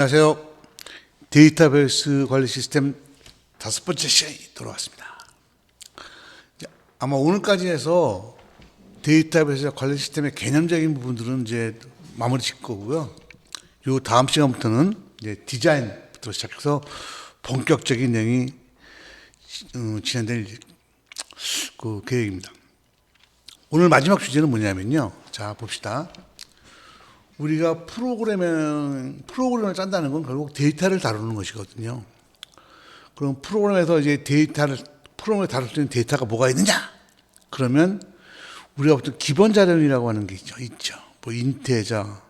안녕하세요. 데이터베이스 관리 시스템 5번째 시간이 돌아왔습니다. 아마 오늘까지 해서 데이터베이스 관리 시스템의 개념적인 부분들은 이제 마무리 짓을 거고요. 요 다음 시간부터는 이제 디자인부터 시작해서 본격적인 내용이 진행될 그 계획입니다. 오늘 마지막 주제는 뭐냐면요. 자, 봅시다. 우리가 프로그램을 짠다는 건 결국 데이터를 다루는 것이거든요. 그럼 프로그램에서 이제 프로그램을 다룰 수 있는 데이터가 뭐가 있느냐? 그러면 우리가 보통 기본 자료이라고 하는 게 있죠. 뭐 인테저,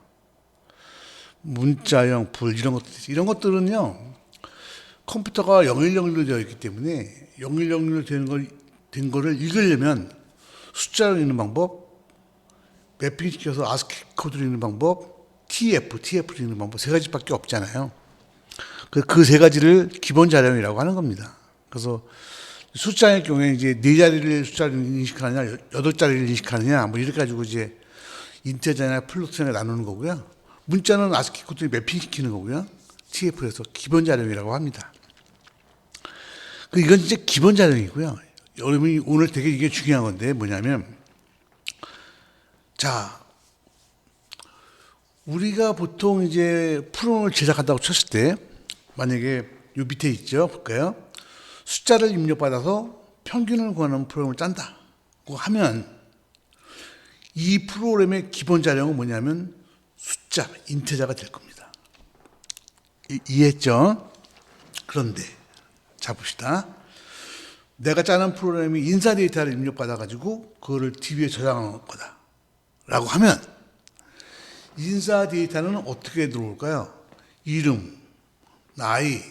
문자형, 불 이런 것들은요. 컴퓨터가 0101로 되어 있기 때문에 0101로 된 거를 읽으려면 숫자로 읽는 방법, 매핑시켜서 ASCII 코드를 읽는 방법, TF로 읽는 방법 세 가지밖에 없잖아요. 그 세 가지를 기본 자료이라고 하는 겁니다. 그래서 숫자의 경우에 이제 4자리를 숫자를 인식하느냐, 8자리를 인식하느냐, 뭐 이렇게 가지고 이제 인테저나 플로트나 나누는 거고요. 문자는 ASCII 코드를 매핑시키는 거고요. TF에서 기본 자료이라고 합니다. 이건 이제 기본 자료이고요. 여러분이 오늘 되게 이게 중요한 건데 뭐냐면 자, 우리가 보통 이제 프로그램을 제작한다고 쳤을 때, 만약에 요 밑에 있죠? 볼까요? 숫자를 입력받아서 평균을 구하는 프로그램을 짠다고 하면, 이 프로그램의 기본 자료는 뭐냐면 숫자, 인테저가 될 겁니다. 이해했죠? 그런데, 자, 봅시다. 내가 짜는 프로그램이 인사 데이터를 입력받아가지고, 그거를 DB에 저장하는 거다. 라고 하면 인사 데이터는 어떻게 들어올까요? 이름, 나이,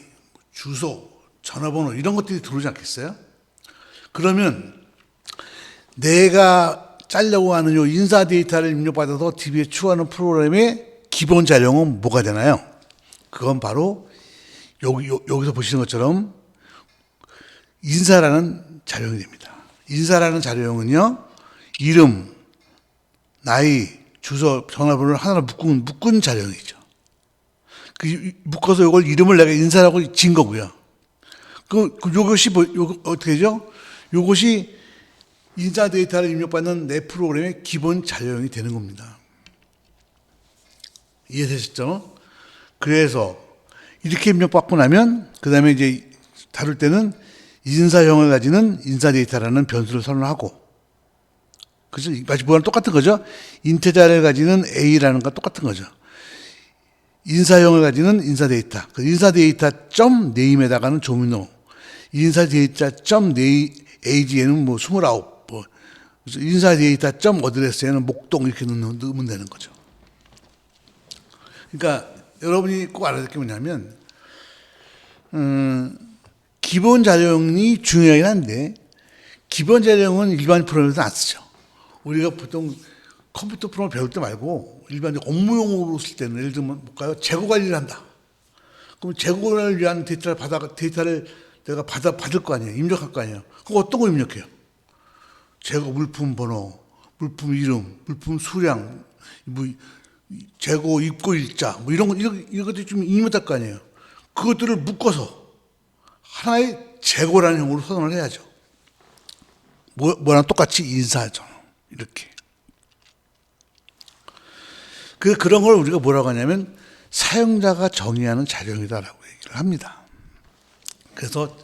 주소, 전화번호 이런 것들이 들어오지 않겠어요? 그러면 내가 짜려고 하는 요 인사 데이터를 입력받아서 DB에 추가하는 프로그램의 기본 자료는 뭐가 되나요? 그건 바로 여기서 보시는 것처럼 인사라는 자료형이 됩니다. 인사라는 자료형은요, 이름, 나이, 주소, 전화번호를 하나로 묶은 자료형이죠. 묶어서 이걸 이름을 내가 인사라고 지은 거고요. 요것이 어떻게 되죠? 요것이 인사 데이터를 입력받는 내 프로그램의 기본 자료형이 되는 겁니다. 이해되셨죠? 그래서 이렇게 입력받고 나면 그 다음에 이제 다룰 때는 인사형을 가지는 인사 데이터라는 변수를 선언하고, 그죠? 마치 뭐랑 똑같은 거죠? 인테저를 가지는 A라는 거 똑같은 거죠. 인사형을 가지는 인사 데이터. 그 인사 데이터 점 네임에다가는 조미노. 인사 데이터 점 AG에는 뭐 29. 뭐 인사 데이터 점 어드레스에는 목동 이렇게 넣으면 되는 거죠. 그러니까 여러분이 꼭 알아야 될 게 뭐냐면, 기본 자료형이 중요하긴 한데, 기본 자료형은 일반 프로그램에서 안 쓰죠. 우리가 보통 컴퓨터 프로그램을 배울 때 말고 일반 업무용으로 쓸 때는 예를 들면 볼까요? 재고 관리를 한다. 그럼 재고를 위한 데이터를 내가 받을 거 아니에요. 입력할 거 아니에요. 그럼 어떤 거 입력해요? 재고 물품 번호, 물품 이름, 물품 수량, 뭐 재고 입고 일자, 뭐 이런 것들이 좀 입력할 거 아니에요. 그것들을 묶어서 하나의 재고라는 형으로 선언을 해야죠. 뭐랑 똑같이 인사하죠. 이렇게. 그런 걸 우리가 뭐라고 하냐면 사용자가 정의하는 자료형이다라고 얘기를 합니다. 그래서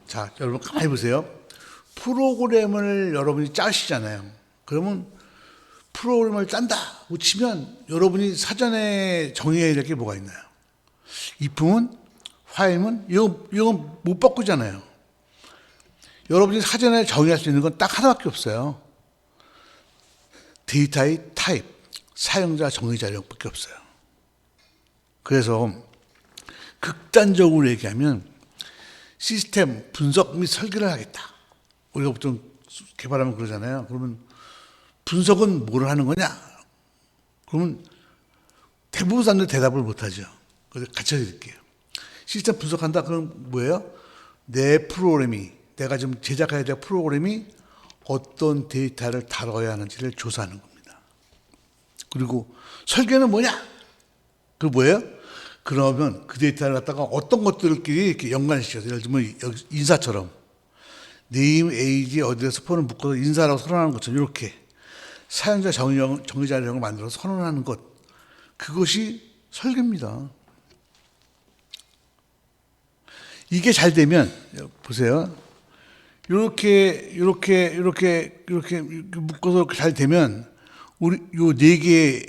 자, 여러분 가만히 보세요. 프로그램을 여러분이 짜시잖아요. 그러면 프로그램을 짠다고 치면 여러분이 사전에 정의해야 될 게 뭐가 있나요? if은, while은 이거 못 바꾸잖아요. 여러분이 사전에 정의할 수 있는 건 딱 하나밖에 없어요. 데이터의 타입, 사용자 정의 자료밖에 없어요. 그래서 극단적으로 얘기하면 시스템 분석 및 설계를 하겠다. 우리가 보통 개발하면 그러잖아요. 그러면 분석은 뭘 하는 거냐? 그러면 대부분 사람들 대답을 못하죠. 그래서 가르쳐 드릴게요. 시스템 분석한다 그럼 뭐예요? 내 프로그램이, 내가 지금 제작해야 될 프로그램이 어떤 데이터를 다뤄야 하는지를 조사하는 겁니다. 그리고 설계는 뭐냐? 그 뭐예요? 그러면 그 데이터를 갖다가 어떤 것들끼리 이렇게 연관시켜서, 예를 들면 인사처럼 네임, 에이지, 어디에서 폰을 묶어서 인사라고 선언하는 것처럼 이렇게 사용자 정의 자료형을 만들어서 선언하는 것, 그것이 설계입니다. 이게 잘 되면 보세요. 이렇게 묶어서 잘 되면 우리 요 네 개의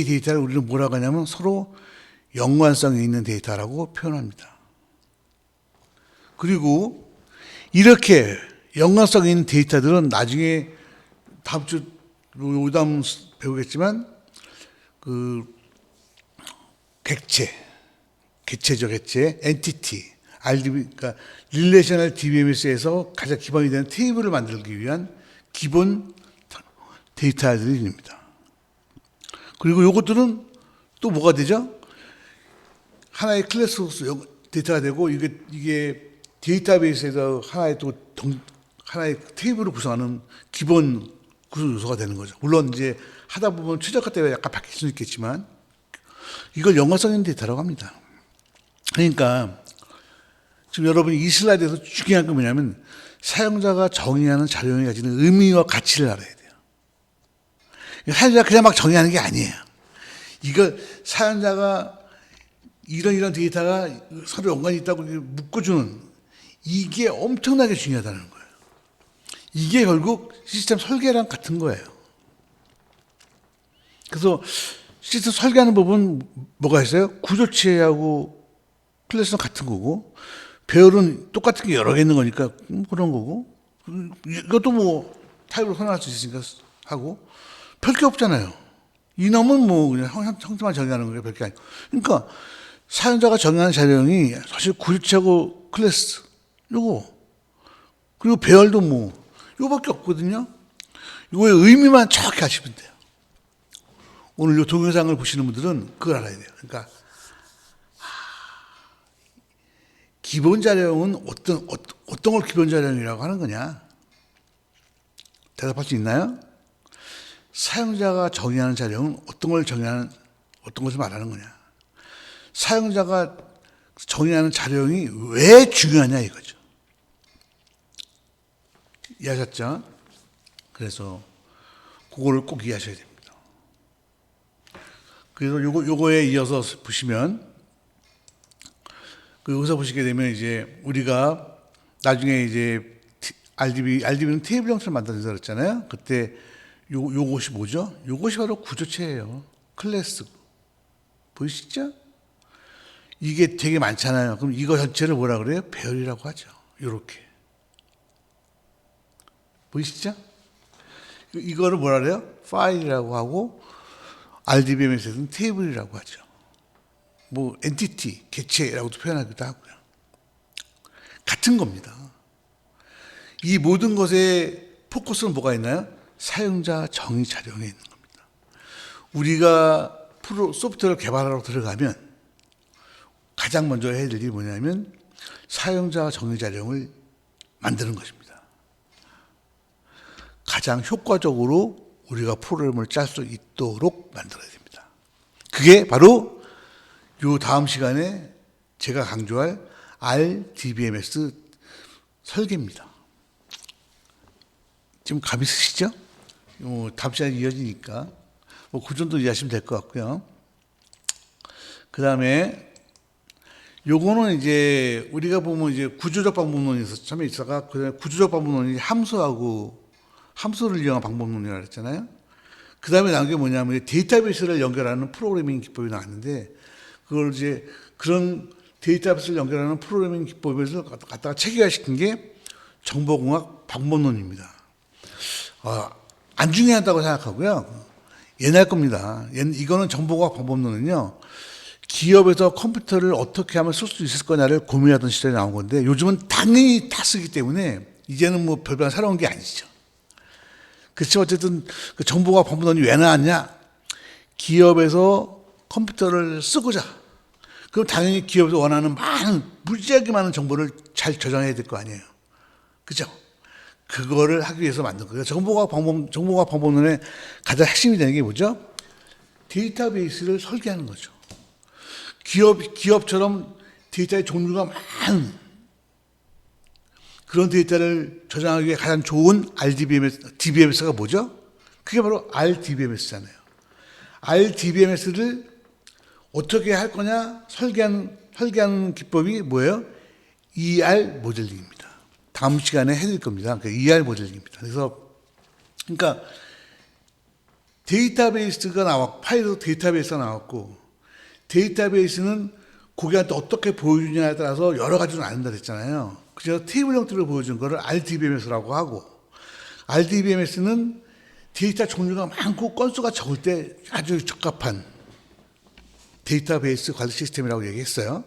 데이터를 우리는 뭐라고 하냐면 서로 연관성이 있는 데이터라고 표현합니다. 그리고 이렇게 연관성 있는 데이터들은 나중에 다음 주 다음 배우겠지만 그 객체죠, 엔티티, RDB, 그러니까 릴레이셔널 DBMS에서 가장 기본이 되는 테이블을 만들기 위한 기본 데이터들입니다. 그리고 이것들은 또 뭐가 되죠? 하나의 클래스 데이터가 되고 이게 데이터베이스에서 하나의 테이블을 구성하는 기본 구성 요소가 되는 거죠. 물론 이제 하다 보면 최적화 때문에 약간 바뀔 수 있겠지만 이걸 연관성 있는 데이터라고 합니다. 그러니까 지금 여러분이 이 슬라이드에서 중요한 건 뭐냐면 사용자가 정의하는 자료형이 가지는 의미와 가치를 알아야 돼요. 사용자가 그냥 막 정의하는 게 아니에요. 이걸 사용자가 이런 데이터가 서로 연관이 있다고 묶어주는 이게 엄청나게 중요하다는 거예요. 이게 결국 시스템 설계랑 같은 거예요. 그래서 시스템 설계하는 법은 뭐가 있어요? 구조체하고 클래스는 같은 거고, 배열은 똑같은 게 여러 개 있는 거니까 그런 거고, 이것도 뭐 타입으로 선언할 수 있으니까 하고, 별 게 없잖아요. 이놈은 뭐 그냥 형태만 정의하는 거예요. 별 게 아니고. 그러니까 사용자가 정의하는 자료형이 사실 구조체하고 클래스, 요거, 그리고 배열도 뭐, 요거밖에 없거든요. 요거의 의미만 정확히 아시면 돼요. 오늘 요 동영상을 보시는 분들은 그걸 알아야 돼요. 그러니까 기본 자료형은 어떤 걸 기본 자료형이라고 하는 거냐? 대답할 수 있나요? 사용자가 정의하는 자료형은 어떤 것을 말하는 거냐? 사용자가 정의하는 자료형이 왜 중요하냐 이거죠. 이해하셨죠? 그래서 그거를 꼭 이해하셔야 됩니다. 그래서 요거에 이어서 보시면, 여기서 보시게 되면 이제 우리가 나중에 이제 RDB는 테이블 형태를 만들어서 그랬잖아요. 그때 요것이 뭐죠? 요것이 바로 구조체예요. 클래스. 보이시죠? 이게 되게 많잖아요. 그럼 이거 전체를 뭐라 그래요? 배열이라고 하죠. 요렇게. 보이시죠? 이거를 뭐라 그래요? 파일이라고 하고, RDBMS에서는 테이블이라고 하죠. 뭐 엔티티, 객체라고도 표현하기도 하고요. 같은 겁니다. 이 모든 것의 포커스는 뭐가 있나요? 사용자 정의 자료형에 있는 겁니다. 우리가 소프트웨어를 개발하러 들어가면 가장 먼저 해야 될 일이 뭐냐면 사용자 정의 자료형을 만드는 것입니다. 가장 효과적으로 우리가 프로그램을 짤 수 있도록 만들어야 됩니다. 그게 바로 요 다음 시간에 제가 강조할 RDBMS 설계입니다. 지금 감 있으시죠? 다음 시간에 이어지니까 그 정도 이해하시면 될 것 같고요. 그 다음에 요거는 이제 우리가 보면 이제 구조적 방법론이 처음에 있다가 그다음에 구조적 방법론이 함수를 이용한 방법론이라고 했잖아요. 그 다음에 나온 게 뭐냐면 데이터베이스를 연결하는 프로그래밍 기법이 나왔는데 그걸 이제 그런 데이터베이스를 연결하는 프로그래밍 기법에서 갖다가 체계화시킨 게 정보공학 방법론입니다. 안 중요하다고 생각하고요. 옛날 겁니다. 이거는 정보공학 방법론은요. 기업에서 컴퓨터를 어떻게 하면 쓸 수 있을 거냐를 고민하던 시절에 나온 건데 요즘은 당연히 다 쓰기 때문에 이제는 뭐 별반 새로운 게 아니죠. 그렇지만 어쨌든 그 정보공학 방법론이 왜 나왔냐? 기업에서 컴퓨터를 쓰고자. 그럼 당연히 기업에서 원하는 무지하게 많은 정보를 잘 저장해야 될 거 아니에요. 그죠? 그거를 하기 위해서 만든 거예요. 정보공학 방법론의 가장 핵심이 되는 게 뭐죠? 데이터베이스를 설계하는 거죠. 기업처럼 데이터의 종류가 많은 그런 데이터를 저장하기 위해 가장 좋은 DBMS가 뭐죠? 그게 바로 RDBMS잖아요. RDBMS를 어떻게 할 거냐 설계하는 기법이 뭐예요? ER 모델링입니다. 다음 시간에 해드릴 겁니다. 그 ER 모델링입니다. 그러니까 데이터베이스가 나왔고, 파일도 데이터베이스가 나왔고, 데이터베이스는 고객한테 어떻게 보여주냐에 따라서 여러 가지로 나눈다 그랬잖아요. 그래서 테이블 형태로 보여준 거를 RDBMS라고 하고, RDBMS는 데이터 종류가 많고 건수가 적을 때 아주 적합한 데이터베이스 관리 시스템이라고 얘기했어요.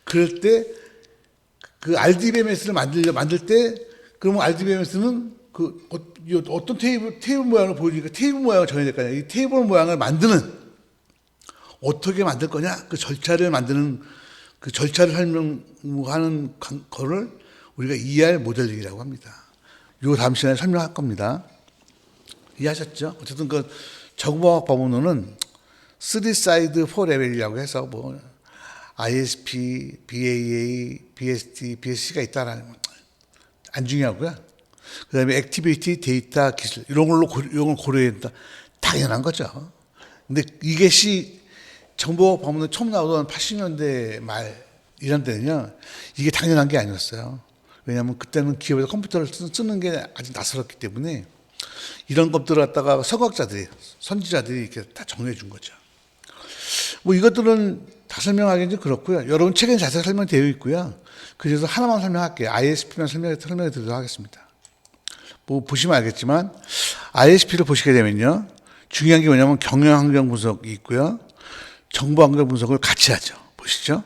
그럴 때 그 RDBMS를 만들 때 그러면 RDBMS는 그 어떤 테이블 모양을 보여주니까 테이블 모양을 정해야 될 거 아니에요. 이 테이블 모양을 만드는 어떻게 만들 거냐 그 절차를 만드는 그 절차를 설명하는 거를 우리가 ER 모델링이라고 합니다. 요 다음 시간에 설명할 겁니다. 이해하셨죠? 어쨌든 그 정보학 법문으로는 3사이드 4레벨이라고 해서 뭐 ISP, BAA, BSD, BSC가 있다라는 안 중요하고요. 그다음에 액티비티, 데이터, 기술 이런 걸 고려해야 된다. 당연한 거죠. 근데 이게 정보학 법문은 처음 나오던 80년대 말 이런 때는요. 이게 당연한 게 아니었어요. 왜냐하면 그때는 기업에서 컴퓨터를 쓰는 게 아직 낯설었기 때문에 이런 것들을 갖다가 선각자들이, 선지자들이 이렇게 다 정해 준 거죠. 뭐 이것들은 다 설명하기는 좀 그렇고요. 여러분 책에 자세히 설명되어 있고요. 그래서 하나만 설명할게요. ISP만 설명해 드리도록 하겠습니다. 뭐 보시면 알겠지만 ISP를 보시게 되면요. 중요한 게 뭐냐면 경영 환경 분석이 있고요. 정보 환경 분석을 같이 하죠. 보시죠.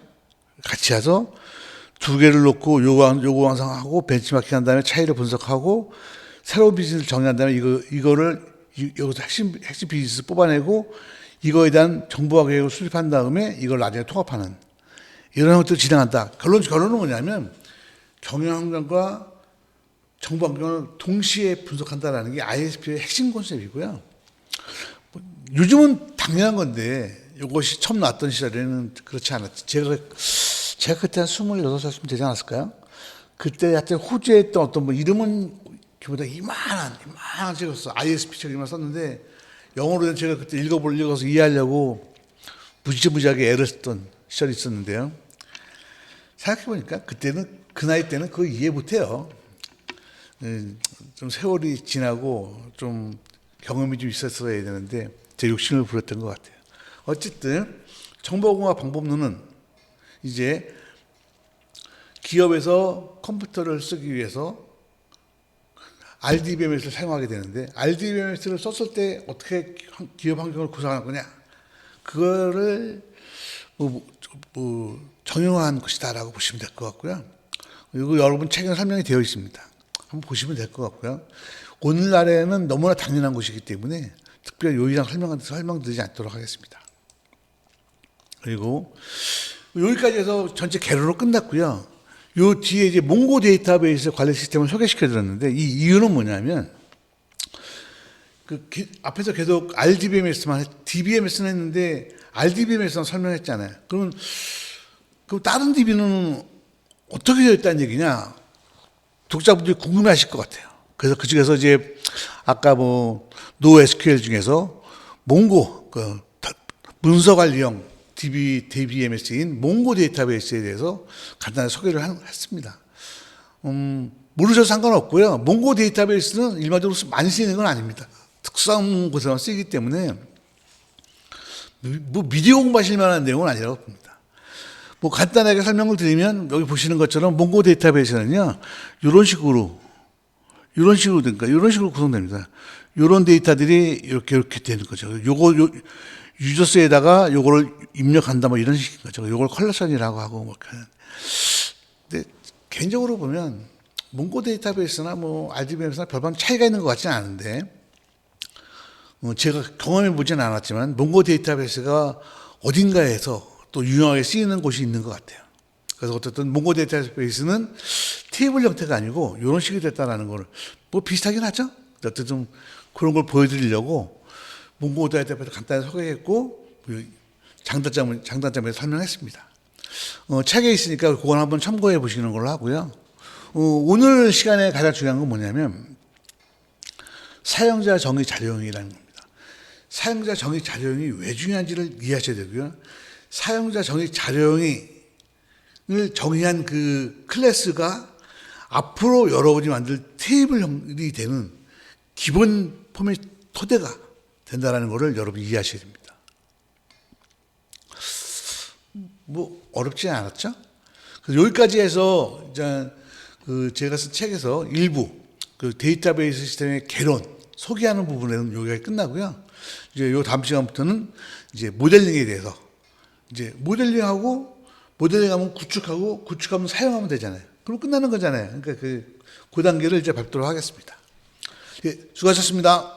같이 해서 두 개를 놓고 요구 완성하고 벤치마킹 한 다음에 차이를 분석하고 새로운 비즈니스를 정의한 다음에 이거를 여기서 핵심 비즈니스 뽑아내고 이거에 대한 정보화 계획을 수립한 다음에 이걸 나중에 통합하는 이런 것들을 진행한다. 결론은 뭐냐면 경영 환경과 정보 환경을 동시에 분석한다라는 게 ISP의 핵심 컨셉이고요. 요즘은 당연한 건데 이것이 처음 나왔던 시절에는 그렇지 않았지. 제가 그때 한 26살쯤 되지 않았을까요? 그때 하여튼 호주에 있던 어떤 뭐 이름은 기보다 이만한 책이었어. ISP 책이만 썼는데 영어로 된 책을 그때 읽어서 이해하려고 무지하게 애를 썼던 시절이 있었는데요. 생각해보니까 그 나이 때는 그거 이해 못해요. 좀 세월이 지나고 좀 경험이 좀 있었어야 되는데 제 욕심을 부렸던 것 같아요. 어쨌든 정보공학 방법론은 이제 기업에서 컴퓨터를 쓰기 위해서 RDBMS를 사용하게 되는데 RDBMS를 썼을 때 어떻게 기업 환경을 구성할 거냐 그거를 정형화한 것이다라고 보시면 될 것 같고요. 그리고 여러분 책에 설명이 되어 있습니다. 한번 보시면 될 것 같고요. 오늘날에는 너무나 당연한 것이기 때문에 특별히 요이랑 설명드리지 않도록 하겠습니다. 그리고 여기까지 해서 전체 개론으로 끝났고요. 요 뒤에 이제 몽고 데이터베이스 관리 시스템을 소개시켜 드렸는데 이 이유는 뭐냐면 앞에서 계속 DBMS는 했는데 RDBMS는 설명했잖아요. 그럼 다른 DB는 어떻게 되어 있다는 얘기냐? 독자분들이 궁금해하실 것 같아요. 그래서 그 중에서 이제 아까 뭐 NoSQL 중에서 몽고 문서 관리형 DBMS인 몽고 데이터베이스에 대해서 간단히 소개를 했습니다. 모르셔도 상관없고요. 몽고 데이터베이스는 일반적으로 많이 쓰이는 건 아닙니다. 특수한 곳에만 쓰이기 때문에 뭐 미디어 공부하실 만한 내용은 아니라고 봅니다. 뭐 간단하게 설명을 드리면 여기 보시는 것처럼 몽고 데이터베이스는요. 이런 식으로 구성됩니다. 이런 데이터들이 이렇게 되는 거죠. 유저스에다가 요거를 입력한다 뭐 이런 식인 거죠. 요걸 컬렉션이라고 하고 뭐 근데 개인적으로 보면 몽고 데이터베이스나 뭐 RDBMS나 별반 차이가 있는 것 같지는 않은데 제가 경험해 보진 않았지만 몽고 데이터베이스가 어딘가에서 또 유용하게 쓰이는 곳이 있는 것 같아요. 그래서 어쨌든 몽고 데이터베이스는 테이블 형태가 아니고 이런 식이 됐다라는 걸 뭐 비슷하긴 하죠. 어쨌든 그런 걸 보여드리려고 몽고 데이터베이스 간단히 소개했고 장단점에 설명했습니다. 책에 있으니까 그건 한번 참고해 보시는 걸로 하고요. 오늘 시간에 가장 중요한 건 뭐냐면 사용자 정의 자료형이라는 겁니다. 사용자 정의 자료형이 왜 중요한지를 이해하셔야 되고요. 사용자 정의 자료형을 정의한 그 클래스가 앞으로 여러분이 만들 테이블형이 되는 기본 포맷 토대가 된다는 것을 여러분이 이해하셔야 됩니다. 뭐 어렵지 않았죠? 그래서 여기까지 해서 이제 제가 쓴 책에서 일부 그 데이터베이스 시스템의 개론 소개하는 부분에는 여기가 끝나고요. 이제 요 다음 시간부터는 이제 모델링에 대해서 이제 모델링하면 구축하면 사용하면 되잖아요. 그럼 끝나는 거잖아요. 그러니까 그 단계를 이제 밟도록 하겠습니다. 예, 수고하셨습니다.